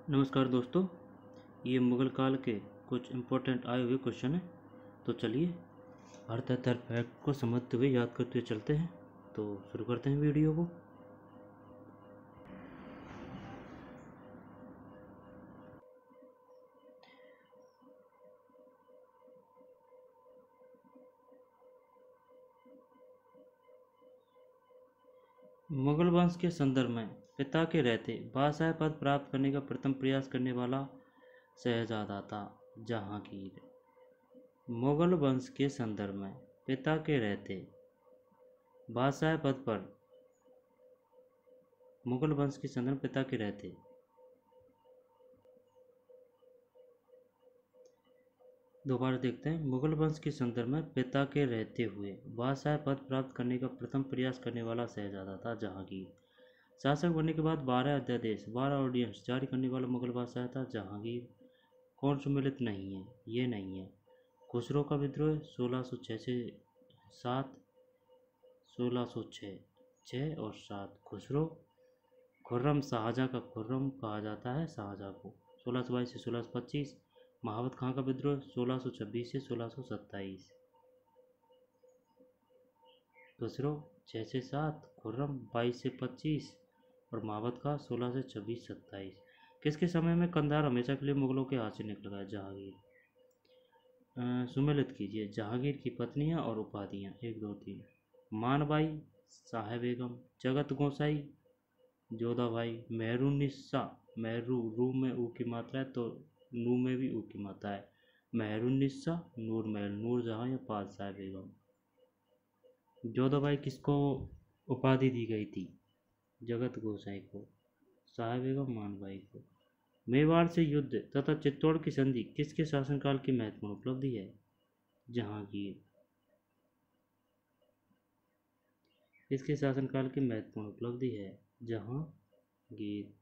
नमस्कार दोस्तों, ये मुगल काल के कुछ इम्पोर्टेंट आए हुए क्वेश्चन हैं। तो चलिए हर तरह फैक्ट को समझते हुए याद करते हुए चलते हैं। तो शुरू करते हैं वीडियो को। मुगल वंश के संदर्भ में पिता के रहते बादशाह पद प्राप्त करने का प्रथम प्रयास करने वाला शहजादा था जहांगीर। मुगल वंश के संदर्भ में पिता के रहते बादशाह पद पर मुगल वंश के संदर्भ पिता के रहते दोबारा देखते हैं। मुगल वंश के संदर्भ में पिता के रहते हुए बादशाह पद प्राप्त करने का प्रथम प्रयास करने वाला शहजादा था जहांगीर। शासक बनने के बाद 12 अध्यादेश 12 ऑर्डिनेंस जारी करने वाला मुगल बादशाह था जहांगीर। कौन सम्मिलित नहीं है? ये नहीं है। खुसरो का विद्रोह 1606 से 7, 1606 6 और 7। खुसरो। खुर्रम शाहजहाँ का खुर्रम कहा जाता है शाहजहाँ को 1622 से 1625। महावत खां का विद्रोह 1626 से 1627। खुसरो 6 से 7, खुर्रम 22 से 25 और महावत खां 16 से 26 27। किसके समय में कंधार हमेशा के लिए मुगलों के हाथ से निकल गया? जहांगीर। सुमेलित कीजिए जहांगीर की पत्नियां और उपाधियां 1 2 3। मानबाई, साहेब बेगम, जगत गोसाई, जोधाबाई, मेहरुन्निसा। मेहरू रू में ऊ की मात्रा है तो नू में भी ऊ की मात्रा है। मेहरुन्निसा, नूरमहल, नूरजहां या पातशाह बेगम। जोधाबाई किसको उपाधि दी गई थी? जगत गोसाई को। साहेब बेगम मानबाई को। मेवाड़ से युद्ध तथा चित्तौड़ की संधि किसके शासनकाल की महत्वपूर्ण उपलब्धि है? जहांगीर। किसके शासनकाल की महत्वपूर्ण उपलब्धि है? जहांगीर।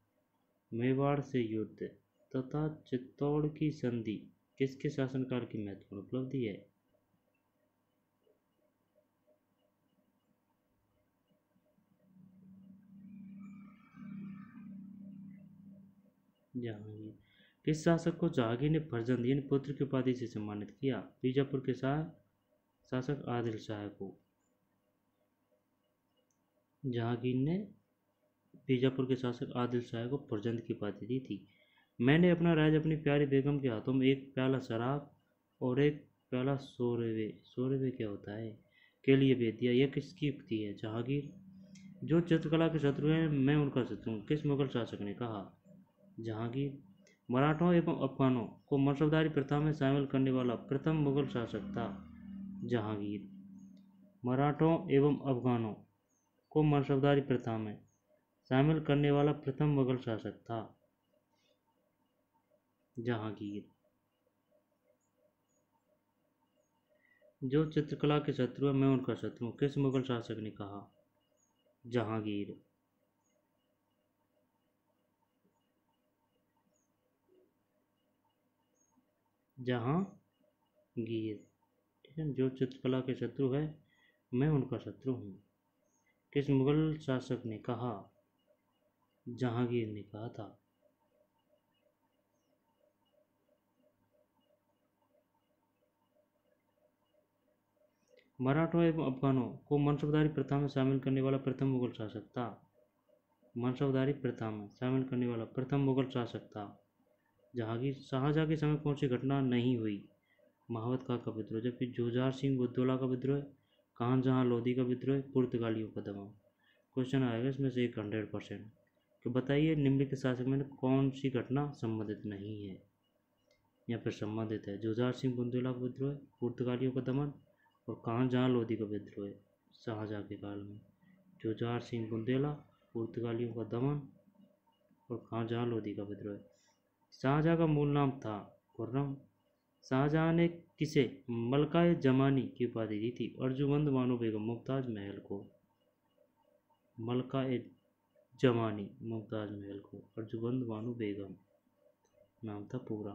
मेवाड़ से युद्ध तथा चित्तौड़ की संधि किसके शासनकाल की महत्वपूर्ण उपलब्धि है? जहांगीर। किस शासक को जहांगीर ने फर्जंद यानी पुत्र की उपाधि से सम्मानित किया? बीजापुर के शासक आदिल शाह को। जहांगीर ने बीजापुर के शासक आदिल शाह को फर्जंद की उपाधि दी थी। मैंने अपना राज अपनी प्यारी बेगम के हाथों में एक प्याला शराब और एक प्याला सोरवे सोरवे क्या होता है के लिए भेज दिया। यह किसकी उक्ति है? जहांगीर। जो चित्रकला के शत्रु हैं मैं उनका शत्रु हूँ, किस मुगल शासक ने कहा? जहांगीर। मराठों एवं अफगानों को मनसबदारी प्रथा में शामिल करने वाला प्रथम मुगल शासक था जहांगीर। मराठों एवं अफगानों को मनसबदारी प्रथा में शामिल करने वाला प्रथम मुगल शासक था जहांगीर। जो चित्रकला के शत्रु हैं मैं उनका शत्रु हूँ, किस मुगल शासक ने कहा? जहांगीर। जहांगीर। ठीक है। जो चित्रकला के शत्रु है मैं उनका शत्रु हूँ, किस मुगल शासक ने कहा? जहांगीर ने कहा था। मराठों एवं अफगानों को मनसबदारी प्रथा में शामिल करने वाला प्रथम मुगल शासक था। मनसबदारी प्रथा में शामिल करने वाला प्रथम मुगल शासक था जहांगीर। शाहजहाँ के समय कौन सी घटना नहीं हुई? महावत खां का विद्रोह। जबकि जुझार सिंह बुद्धौला का विद्रोह, कानजहाँ लोधी का विद्रोह, पुर्तगालियों का दमन। क्वेश्चन आएगा इसमें से एक 100%। तो बताइए निम्नलिखित शासक में कौन सी घटना संबंधित नहीं है या फिर संबंधित है? जुझार सिंह बुद्धौला का विद्रोह, पुर्तगालियों का दमन और कानजहाँ लोधी का विद्रोह शाहजहाँ के काल में। जुझार सिंह बुंदेला, पुर्तगालियों का दमन और कानजहाँ लोधी का विद्रोह। शाहजहाँ का मूल नाम था खुर्रम। शाहजहाँ ने किसे मलकाए जमानी की उपाधि दी थी? अर्जुमंद बानो बेगम मुमताज महल को। मलकाए जमानी मुमताज महल को अर्जुमंद बानो बेगम नाम था पूरा।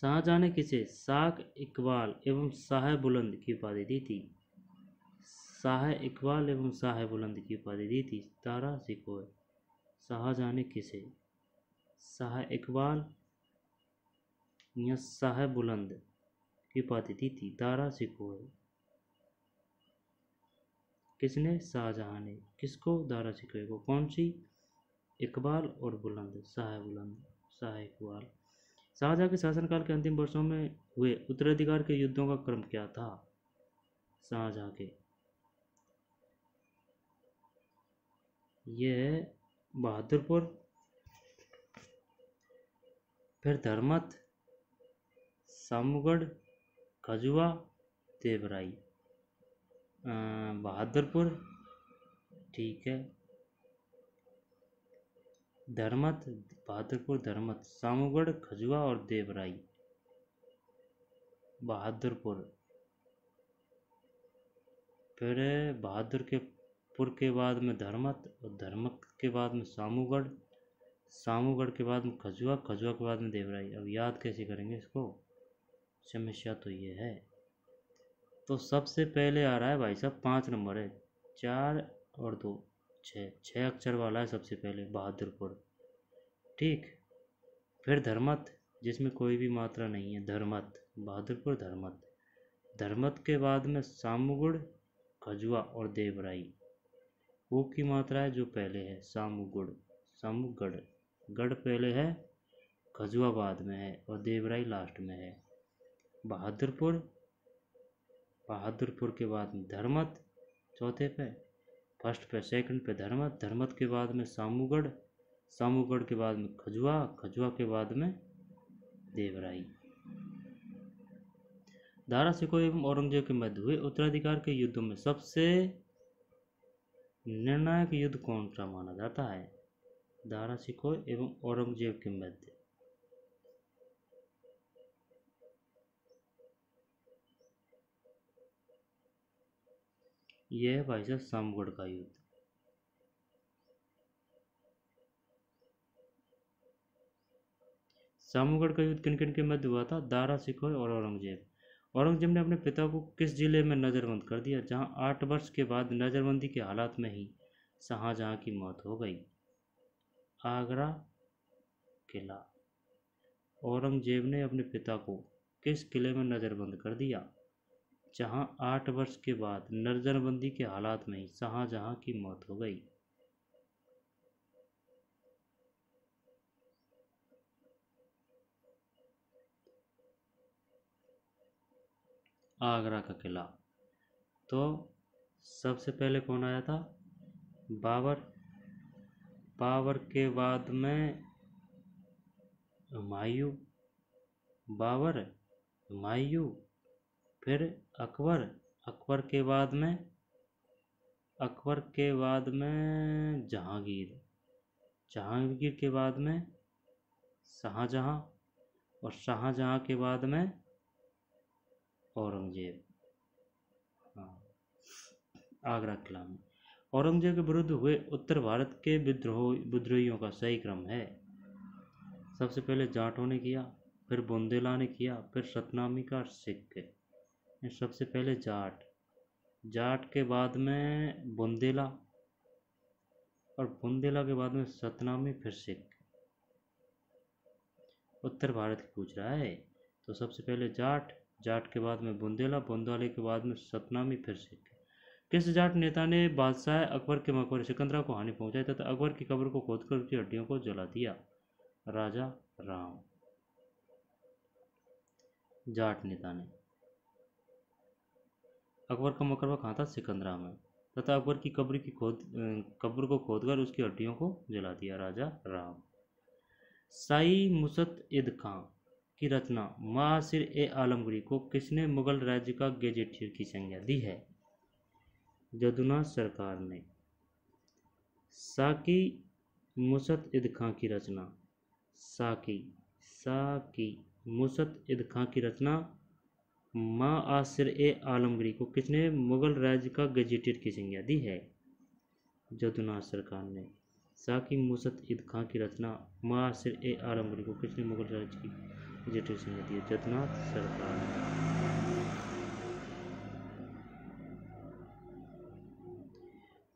शाहजहाँ ने किसे शाह इकबाल एवं शाह बुलंद की उपाधि दी थी? शाह इकबाल एवं शाह बुलंद की उपाधि दी थी तारा सिकोय। शाहजहाँ ने किसे शाह इकबाल या शाह बुलंद की उपाधि दी थी? दारा शिकोह। किसने? शाहजहां ने। किसको? दारा शिकोह को। कौन सी? इकबाल और बुलंद, शाह बुलंद, शाह इकबाल। शाहजहां के शासनकाल के अंतिम वर्षों में हुए उत्तराधिकार के युद्धों का क्रम क्या था? शाहजहां के ये है बहादुरपुर, फिर धर्मत, सामूगढ़, खजुआ, देवराई। बहादुरपुर, ठीक है, धर्मत, बहादुरपुर, धर्मत, सामूगढ़, खजुआ और देवराई। बहादुरपुर, फिर बहादुर के पुर के बाद में धर्मत, और धर्मत के बाद में सामूगढ़, सामूगढ़ के बाद में खजुआ, खजुआ के बाद में देवराई। अब याद कैसे करेंगे इसको? समस्या तो ये है। तो सबसे पहले आ रहा है भाई साहब 5 नंबर है, 4 और 2 6, 6 अक्षर वाला है सबसे पहले बहादुरपुर, ठीक। फिर धर्मत, जिसमें कोई भी मात्रा नहीं है, धर्मत, बहादुरपुर, धर्मत। धर्मत के बाद में सामूगढ़, खजुआ और देवराई। वो की मात्रा है जो पहले है, सामूगढ़, सामूगढ़, गढ़ पहले है, खजुआ बाद में है और देवराई लास्ट में है। बहादुरपुर, बहादुरपुर के बाद में धर्मत चौथे पे, फर्स्ट पे, सेकंड पे धर्मत, धर्मत के बाद में सामूगढ़, सामूगढ़ के बाद में खजुआ, खजुआ के बाद में देवराई। दारा शिकोह एवं औरंगजेब के मध्य हुए उत्तराधिकार के युद्धों में सबसे निर्णायक युद्ध कौन सा माना जाता है? दारा शिकोह एवं औरंगजेब के मध्य। यह है भाई साहब सामगढ़ का युद्ध। सामूगढ़ का युद्ध किन किन के मध्य हुआ था? दारा शिकोह और औरंगजेब। औरंगजेब ने अपने पिता को किस जिले में नजरबंद कर दिया, जहां 8 वर्ष के बाद नजरबंदी के हालात में ही शाहजहां की मौत हो गई? आगरा किला। औरंगजेब ने अपने पिता को किस किले में नजरबंद कर दिया, जहां 8 वर्ष के बाद नजरबंदी के हालात में ही शाहजहां की मौत हो गई? आगरा का किला। तो सबसे पहले कौन आया था? बाबर, बाबर के बाद में हुमायूं, बाबर, हुमायूं, फिर अकबर, अकबर के बाद में, अकबर के बाद में जहांगीर, जहांगीर के बाद में शाहजहां, और शाहजहां के बाद में औरंगजेब। हाँ, आगरा किला में। औरंगजेब के विरुद्ध हुए उत्तर भारत के विद्रोहियों का सही क्रम है? सबसे पहले जाटों ने किया, फिर बुंदेला ने किया, फिर सतनामी का सिख। सबसे पहले जाट, जाट के बाद में बुंदेला, और बुंदेला के बाद में सतनामी, फिर सिख। उत्तर भारत की पूछ रहा है, तो सबसे पहले जाट, जाट के बाद में बुंदेला, बुंदेले के बाद में सतनामी, फिर सिख। किस जाट नेता ने बादशाह अकबर के मकबरे सिकंदरा को हानि पहुंचाई तथा अकबर की कब्र को खोदकर उसकी हड्डियों को जला दिया? राजा राम, जाट नेता ने। अकबर का मकबरा कहाँ था? सिकंदरा में, तथा अकबर की कब्र को खोदकर उसकी हड्डियों को जला दिया? राजा राम। शाही मुसत इद खां की रचना मासिर ए आलमगीर को किसने मुगल राज्य का गेजेटियर की संज्ञा दी है? जदुनाथ सरकार ने। साकी मुसत इद खां की रचना, साकी मुसत इद खां की रचना मासिर ए आलमगीर को किसने मुगल राज्य का गेजेटियर की संज्ञा दी है? जदुनाथ सरकार ने। साकी मुसत इद खां की रचना मासिर ए आलमगीर को किसने मुगल राज्य की गेजेटियर संज्ञा दी है? जदुनाथ सरकार ने।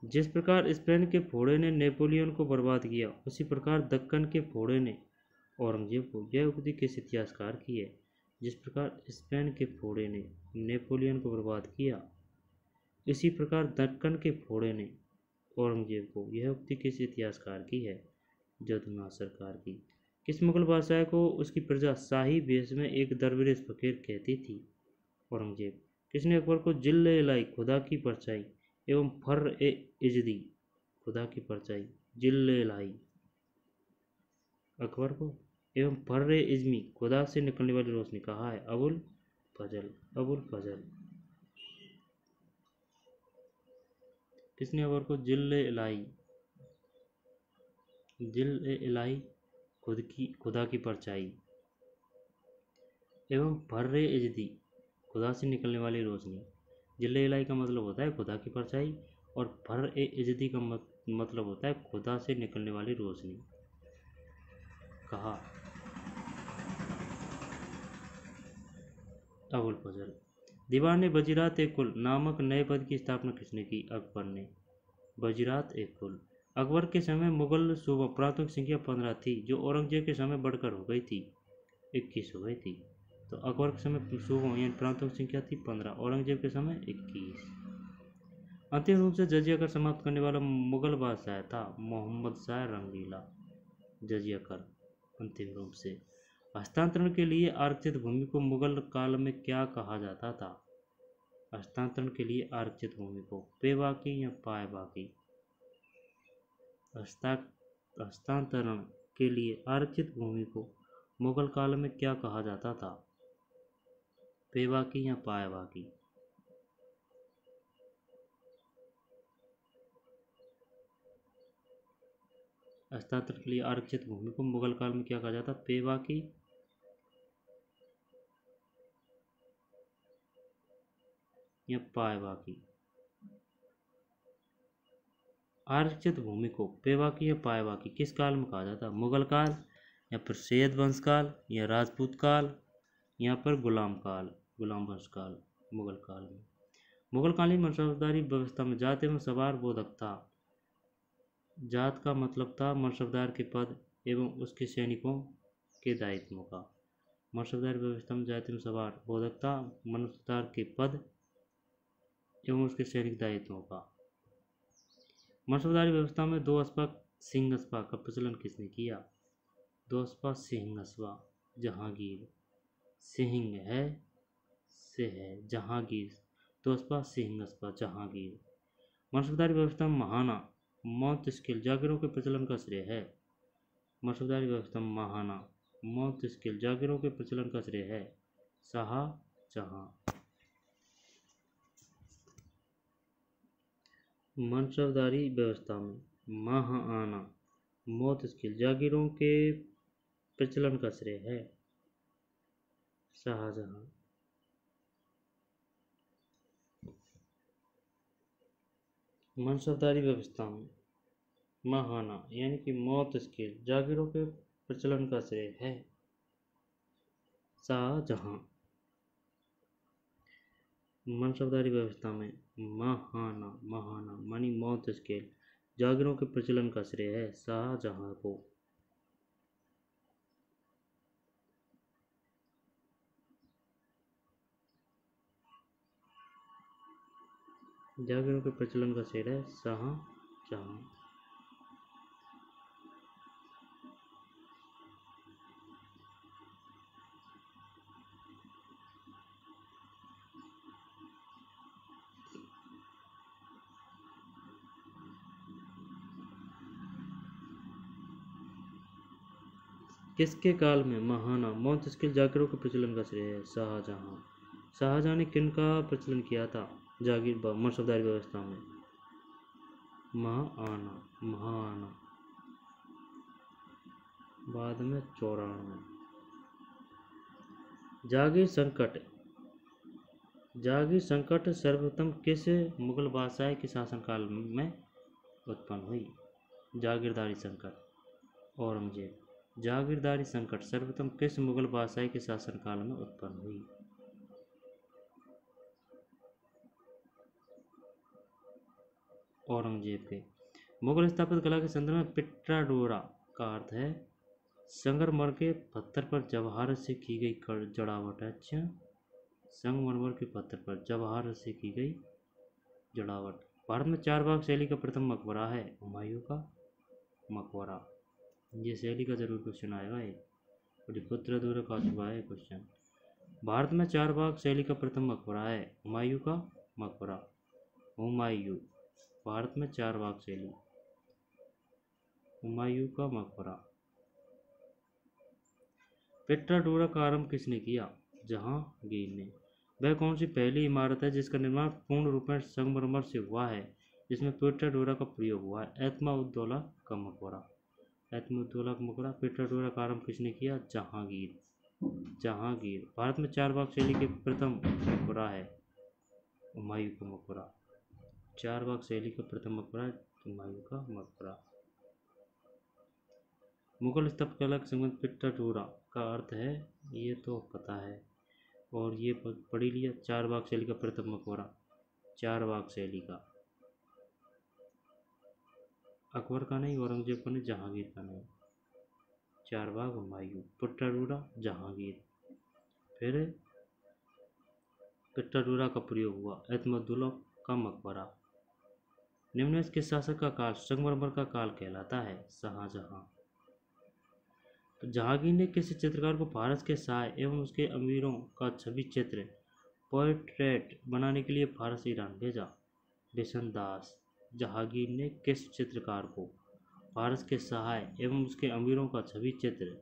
जिस प्रकार स्पेन के फोड़े ने नेपोलियन को बर्बाद किया, उसी प्रकार दक्कन के फोड़े ने औरंगजेब को। यह उक्ति किस इतिहासकार की है? जिस प्रकार स्पेन के फोड़े ने नेपोलियन को बर्बाद किया, इसी प्रकार दक्कन के फोड़े ने औरंगजेब को। यह उक्ति किस इतिहासकार की है? जदुनाथ सरकार की। किस मुगल बादशाह को उसकी प्रजा शाही वेश में एक दरवेश फकीर कहती थी? औरंगजेब। किसने अकबर को जिल्ल लाई खुदा की परछाई एवं फर ए इजदी खुदा की परछाई जिल्ल लाई अकबर को एवं फर ए इजमी खुदा से निकलने वाली रोशनी कहा है? अबुल फजल। अबुल फजल। किसने अकबर को जिल्ल इलाई खुदा की परछाई एवं फर्रे इजदी खुदा से निकलने वाली रोशनी। जिल्ल इलाई का मतलब होता है खुदा की परछाई और फर ए इजदी का मतलब होता है खुदा से निकलने वाली रोशनी कहा? अबुल फजल। दीवान वजीरात ए कुल नामक नए पद की स्थापना किसने की? अकबर ने। वजीरात ए कुल। अकबर के समय मुगल सूबा प्रांतों की संख्या 15 थी, जो औरंगजेब के समय बढ़कर हो गई थी 21 हो गई थी। तो अकबर के समय सूबों यानी प्रांतों की संख्या थी 15, औरंगजेब के समय 21। अंतिम रूप से जजिया कर समाप्त करने वाला मुगल बादशाह था मोहम्मद शाह रंगीला। जजिया कर अंतिम रूप से। हस्तांतरण के लिए आरक्षित भूमि को मुगल काल में क्या कहा जाता था? हस्तांतरण के लिए आरक्षित भूमि को पेवाकी या पायबाकी? हस्तांतरण के लिए आरक्षित भूमि को मुगल काल में क्या कहा जाता था? पेवाकी या पायबाकी? हस्तांतरण के लिए आरक्षित भूमि को मुगल काल में क्या कहा जाता? पेवाकी या पायबाकी? आरक्षित भूमि को पेवाकी या पायबाकी किस काल में कहा जाता? मुगल काल या फिर सैयद वंश काल या राजपूत काल या फिर गुलाम वंश काल? मुगल काल में। मुगल कालीन मनसबदारी व्यवस्था में जात एवं सवार बोधक था। जात का मतलब था मनसबदार के पद एवं उसके सैनिकों के दायित्वों का। मनसबदारी व्यवस्था में जात एवं सवार बोधक था मनसबदार के पद एवं उसके सैनिक दायित्वों का। मनसबदारी व्यवस्था में दो अस्पा सिंहस्पा का प्रचलन किसने किया? दो अस्पा सिंहस्पा। जहांगीर। सिंह है से है जहांगीर, दो अस्पा सिंहस्पा जहांगीर। मनसबदारी व्यवस्था में महाना मौत स्केल जागीरों के प्रचलन का श्रेय है। मनसबदारी व्यवस्था में महाना मौत स्केल जागीरों के प्रचलन का श्रेय है शाहजहां। मनसबदारी व्यवस्था में महाना मौत स्केल जागीरों के प्रचलन का श्रेय है शाहजहां। मनसबदारी व्यवस्था में महाना यानी कि मौत स्केल जागीरों के प्रचलन का श्रेय है शाहजहां। मनसबदारी व्यवस्था में महाना मानी मौत स्केल जागीरों के प्रचलन का श्रेय है शाहजहां को। जागीरों के प्रचलन का श्रेय है शाहजहां। किसके काल में महाना मौत स्केल जागीरों के प्रचलन का श्रेय है? शाहजहां। शाहजहां ने किन का प्रचलन किया था जागीर मनसबदारी व्यवस्था में? महाना बाद में 94। जागीर संकट सर्वप्रथम किस मुगल बादशाह के शासनकाल में उत्पन्न हुई? जागीरदारी संकट औरंगजेब। जागीरदारी संकट सर्वप्रथम किस मुगल बादशाह के शासनकाल में उत्पन्न हुई? औरंगजेब के। मुगल स्थापत्य कला के संदर्भ में पिट्राडोरा का अर्थ है संगमरमर के पत्थर पर जवाहर से की गई जड़ावट है। अच्छा, संगमरमर के पत्थर पर जवाहर से की गई जड़ावट। भारत में चारबाग शैली का प्रथम मकबरा है हुमायूं का मकबरा। ये शैली का जरूर क्वेश्चन आएगा ये, पुत्र अधूरा का चुका है क्वेश्चन। भारत में चारबाग शैली का प्रथम मकबरा है हुमायूं का मकबरा। हुमायूं, भारत में चारबाग शैली, हुमायूं का मकबरा। पेट्राडोरा का आरंभ किसने किया? जहांगीर ने। वह कौन सी पहली इमारत है जिसका निर्माण पूर्ण रूप में संगमरमर से हुआ है, जिसमें पेट्राडोरा का प्रयोग हुआ है? एतमाउद्दौला का मकबरा। एतमाउद्दौला का मकबरा। पेट्राडोरा का आरंभ किसने किया? जहांगीर। जहांगीर। भारत में चारबाग शैली के प्रथम मकबरा है हुमायूं का मकबरा। चारबाग शैली का प्रथम मकबरा हुमायूं का मकबरा। मुगल स्थापकला के संबंध पेट्राडोरा का अर्थ है, ये तो पता है और ये पढ़ी लिया। चारबाग शैली का प्रथम मकबरा, चारबाग शैली का, अकबर का नहीं, औरंगजेब का नहीं, जहांगीर का नहीं। चारबाग हुमायूं, पेट्राडोरा जहांगीर। फिर पेट्राडोरा का प्रयोग हुआ, एतमाउद्दौला का मकबरा। निम्नलिखित किस शासक का काल संगमरमर का काल कहलाता है? शाहजहां। तो जहांगीर ने किसी चित्रकार को भारत के शाह एवं उसके अमीरों का छवि चित्र पोर्ट्रेट बनाने के लिए भारत से ईरान भेजा? बिशनदास। जहांगीर ने किस चित्रकार को भारत के शाह एवं उसके अमीरों का छवि चित्र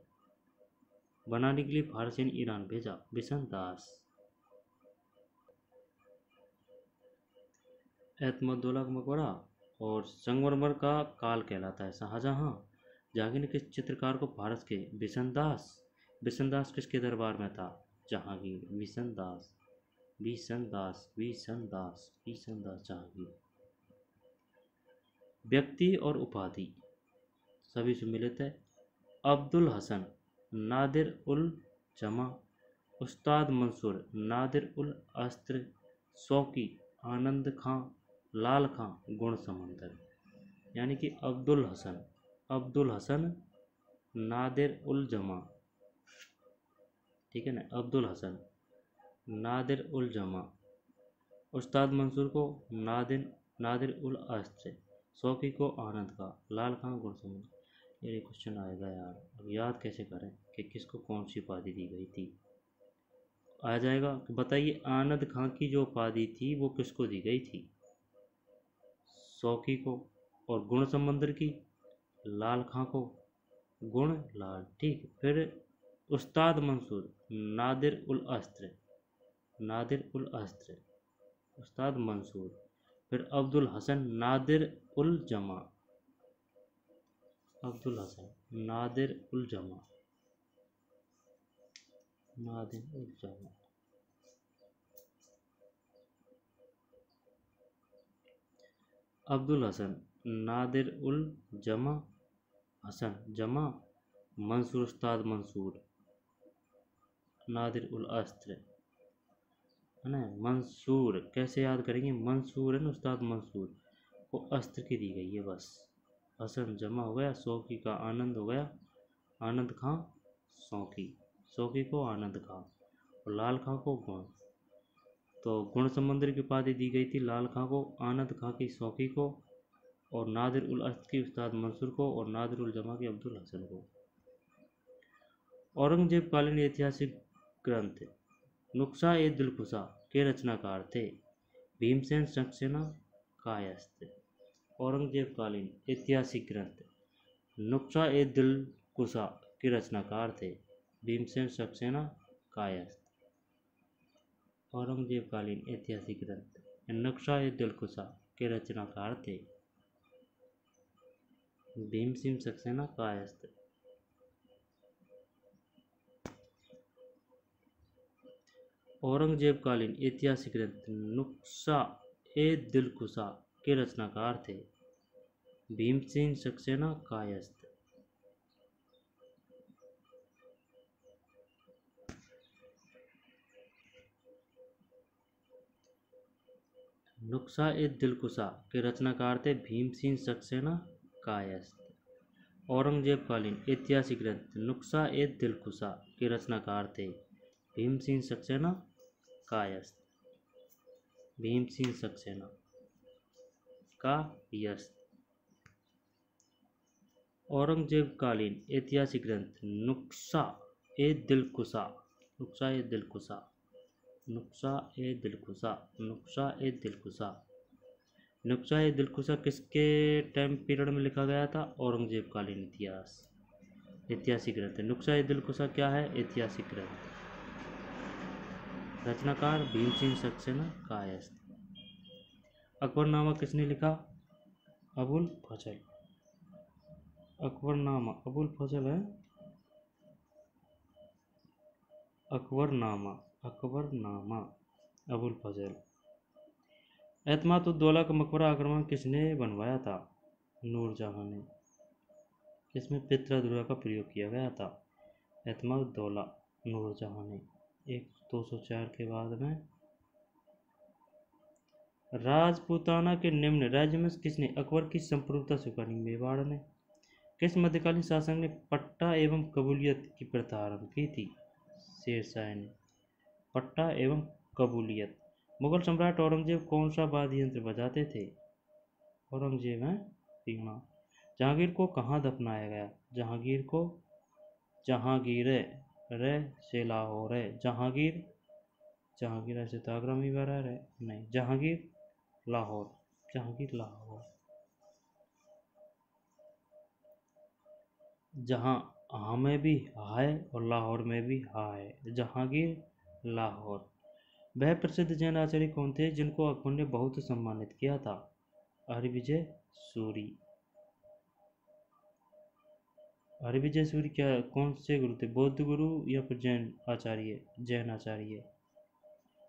बनाने के लिए भारत से ईरान भेजा? बिशनदास। एतमाउद्दौला का मकबरा और संगमरमर का काल कहलाता है शाहजहां। जहांगीर ने किस चित्रकार को भारत के? बिशनदास। बिशनदास किसके दरबार में था? जहांगीर। बिशनदास, बिशनदास, बिशनदास, बिशनदास जहांगीर। व्यक्ति और उपाधि सभी सम्मिलित है। अब्दुल हसन, नादिर उल जमा, उस्ताद मंसूर, नादिर उल अस्त्र, शौकी, आनंद खां, लाल खां, गुण समंदर। यानी कि अब्दुल हसन, अब्दुल हसन, नादिर उल जमा, ठीक है ना, अब्दुल हसन, नादिर उल जमा, उस्ताद मंसूर को नादिर उल अस्त्र, शौकी को आनंद का, लाल खां गुण समंदर। ये क्वेश्चन आएगा यार, अब याद कैसे करें कि किसको कौन सी उपाधि दी गई थी? आ जाएगा। तो बताइए, आनंद खां की जो उपाधि थी वो किसको दी गई थी? शौकी को। और गुण समंदर की? लाल खां को, गुण लाल, ठीक। फिर उस्ताद मंसूर, नादिर उल अस्त्र, नादिर उल अस्त्र, उस्ताद मंसूर। फिर अब्दुल हसन, नादिर उल जमा, अब्दुल हसन, नादिर उल जमा, नादिर उल जमा। अब्दुल हसन, नादिर उल जमा, हसन जमा, मंसूर उस्ताद मंसूर, नादिर उल अस्त्र, है ना। मंसूर कैसे याद करेंगे? मंसूर है ना, उस्ताद मंसूर को अस्त्र की दी गई है बस। हसन जमा हो गया, शौकी का आनंद हो गया, आनंद खां शौकी, शौकी को आनंद खां, और लाल खां को गुण। तो गुण समंदर की उपाधि दी गई थी लाल खां को, आनंद खां की शौकी को, और नादिर उल अस्त्र की उस्ताद मंसूर को, और नादिर उल जमा की अब्दुल हसन को। औरंगजेब कालीन ऐतिहासिक ग्रंथ नुक्शा ए दिलकुशा के रचनाकार थे? भीमसेन सक्सेना, कायस्थ। औरंगजेब कालीन ऐतिहासिक ग्रंथ नुक्शा ए दिलकुशा के रचनाकार थे? भीमसेन सक्सेना, कायस्थ। औरंगजेब कालीन ऐतिहासिक ग्रंथ नुक्शा ए दिलकुशा के रचनाकार थे? भीमसेन सक्सेना, कायस्थ। औरंगजेब कालीन ऐतिहासिक ग्रंथ नुक्शा ए दिलकुशा के रचनाकार थे? भीमसेन सक्सेना, कायस्थ। नुक्शा ए दिलकुशा के रचनाकार थे? भीमसेन सक्सेना, कायस्थ। औरंगजेब कालीन ऐतिहासिक ग्रंथ नुक्शा ए दिलकुशा के रचनाकार थे भीमसेन सक्सेना कायस्थ। भीमसेन सक्सेना कायस्थ। औरंगजेब कालीन ऐतिहासिक ग्रंथ नुक्शा ए दिलकुशा। नुक्शा ए दिलकुशा। नुक्शा ए दिलकुशा। नुक्शा ए दिलकुशा। नुक्शा ए दिलकुशा किसके टाइम पीरियड में लिखा गया था? औरंगजेब कालीन इतिहास ऐतिहासिक ग्रंथ। नुक्शा ए दिलकुशा क्या है? ऐतिहासिक ग्रंथ। रचनाकार भीमसेन सक्सेना कायस्थ। अकबरनामा किसने लिखा? अबुल फजल। अकबरनामा अबुल फजल है। अकबरनामा अकबरनामा अबुल फजल। एतमाद-उद-दौला का मकबरा आक्रमण किसने बनवाया था? नूरजहां ने। इसमें पित्रा दुर्गा का प्रयोग किया गया था। एतमाद-उद-दौला नूरजहां ने 204 के बाद में। राजपूताना के निम्न राज्य में किसने अकबर की संप्रभुता स्वीकारी? मेवाड़ ने। किस मध्यकालीन शासक ने पट्टा एवं कबूलियत की प्रथा आरंभ की थी? शेरशाह ने। पट्टा एवं कबूलियत। मुगल सम्राट औरंगजेब कौन सा वाद्य यंत्र बजाते थे? औरंगजेब है वीणा। जहांगीर को कहाँ दफनाया गया? जहांगीर को जहांगीर रे से लाहौर है। जहांगीर जहांगीर ऐसे तो आगरा में बरा है नहीं। जहांगीर लाहौर। जहांगीर लाहौर। जहां हाँ में भी है और लाहौर में भी हा है। जहांगीर लाहौर। वह प्रसिद्ध जैन आचार्य कौन थे जिनको अकबर ने बहुत सम्मानित किया था? हरिविजय सूरी। हरिविजय सूरी क्या कौन से गुरु थे? बौद्ध गुरु या फिर जैन आचार्य? जैन आचार्य।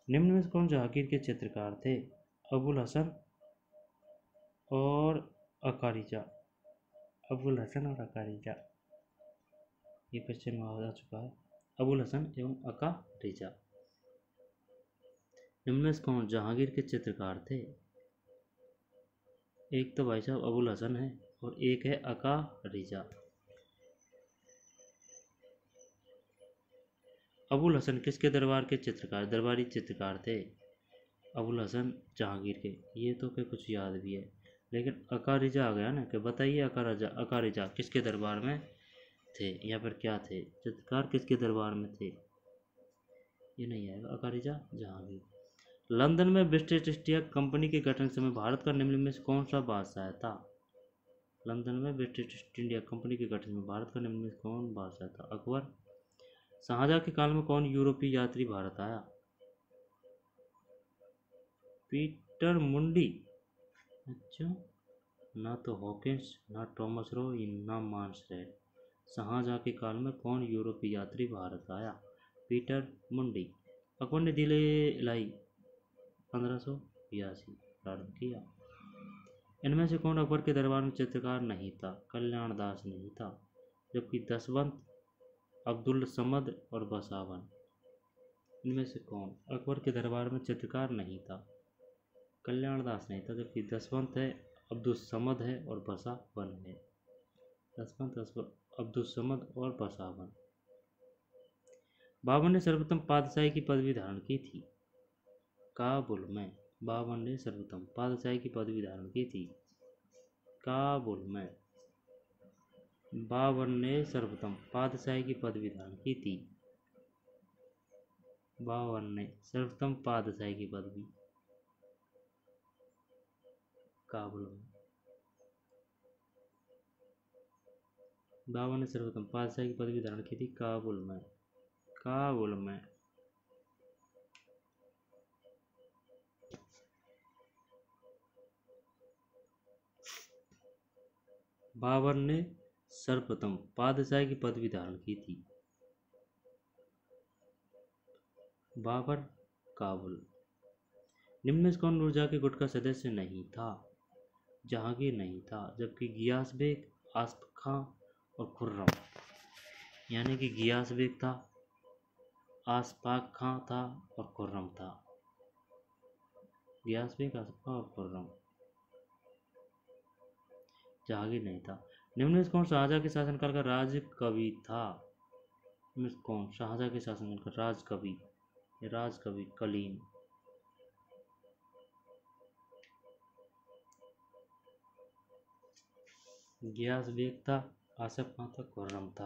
निम्न में से कौन जहांगीर के चित्रकार थे? अबुल हसन और अकारिजा। अबुल हसन और अकारिजा। ये क्वेश्चन में आ चुका है। अबुल हसन एवं अकारिजा। निम्न में से कौन जहांगीर के चित्रकार थे? एक तो भाई साहब अबुल हसन है और एक है अकारिजा। अबुल हसन किसके दरबार के चित्रकार दरबारी चित्रकार थे? अबुल हसन जहांगीर के। ये तो के कुछ याद भी है लेकिन अकारिजा आ गया ना कि बताइए अकारिजा किसके दरबार में थे या फिर क्या थे? चित्रकार किसके दरबार में थे? ये नहीं आएगा। अकारिजा जहांगीर। लंदन में ब्रिटिश ईस्ट इंडिया कंपनी के गठन समय भारत का निम्न में से कौन सा बादशाह था? लंदन में ब्रिटिश ईस्ट इंडिया कंपनी के गठन में भारत का निम्न में से कौन बादशाह था? अकबर। शाहजहां के काल में कौन यूरोपीय यात्री भारत आया? पीटर मुंडी। अच्छा। ना तो हॉकिंस ना थॉमस रो ना मार्शल। शाहजहां के काल में कौन यूरोपीय यात्री भारत आया? पीटर मुंडी। अकबर ने दिल्ली लाई 1582 प्रारंभ किया। इनमें से कौन अकबर के दरबार में चित्रकार नहीं था? कल्याण दास नहीं था। जबकि दसवंत अब्दुल समद और बसावन। इनमें से कौन अकबर के दरबार में चित्रकार नहीं था? कल्याण दास नहीं था। जबकि दसवंत है, अब्दुल समद है और बसावन है। दसवंत अब्दुल समद और बसावन। बाबर ने सर्वप्रथम पातशाही की पदवी धारण की थी काबुल में। बाबर ने सर्वप्रथम पातशाही की पदवी धारण की थी काबुल में। बाबर ने सर्वप्रथम पातशाही की पदवी धारण की थी। बाबर ने सर्वप्रथम पातशाही की पदवी काबुल में। बाबर ने सर्वप्रथम पातशाही की पदवी धारण की थी काबुल में। काबुल में। बाबर ने सर्वप्रथम पातशाही की पदवी धारण की थी बाबर काबुल। निम्न में से कौन नूरजहां के गुट का सदस्य नहीं था? जहांगीर नहीं था। जबकि गियास बेग, आसफ खां और खुर्रम। यानी कि गियास बेग था, आसफाक खां था और खुर्रम था। गियास बेग, आसफ खां और खुर्रम। जहांगीर नहीं था। निम्न में से कौन शाहजहाँ के शासनकाल का राज कवि था? इनमें से कौन शाहजहाँ के शासनकाल का राज कवि? राज कवि कलीन। गियास बेग था, आसिफ खां था, खुर्रम था।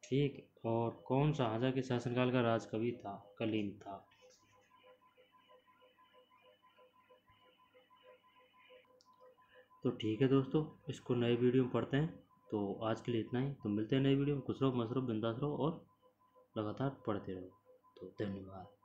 ठीक। और कौन शाहजहाँ के शासनकाल का राज कवि था? कलीन था। तो ठीक है दोस्तों, इसको नए वीडियो में पढ़ते हैं। तो आज के लिए इतना ही। तो मिलते हैं नए वीडियो में। खुश रहो, मस्त रहो, बिंदास रहो और लगातार पढ़ते रहो। तो धन्यवाद।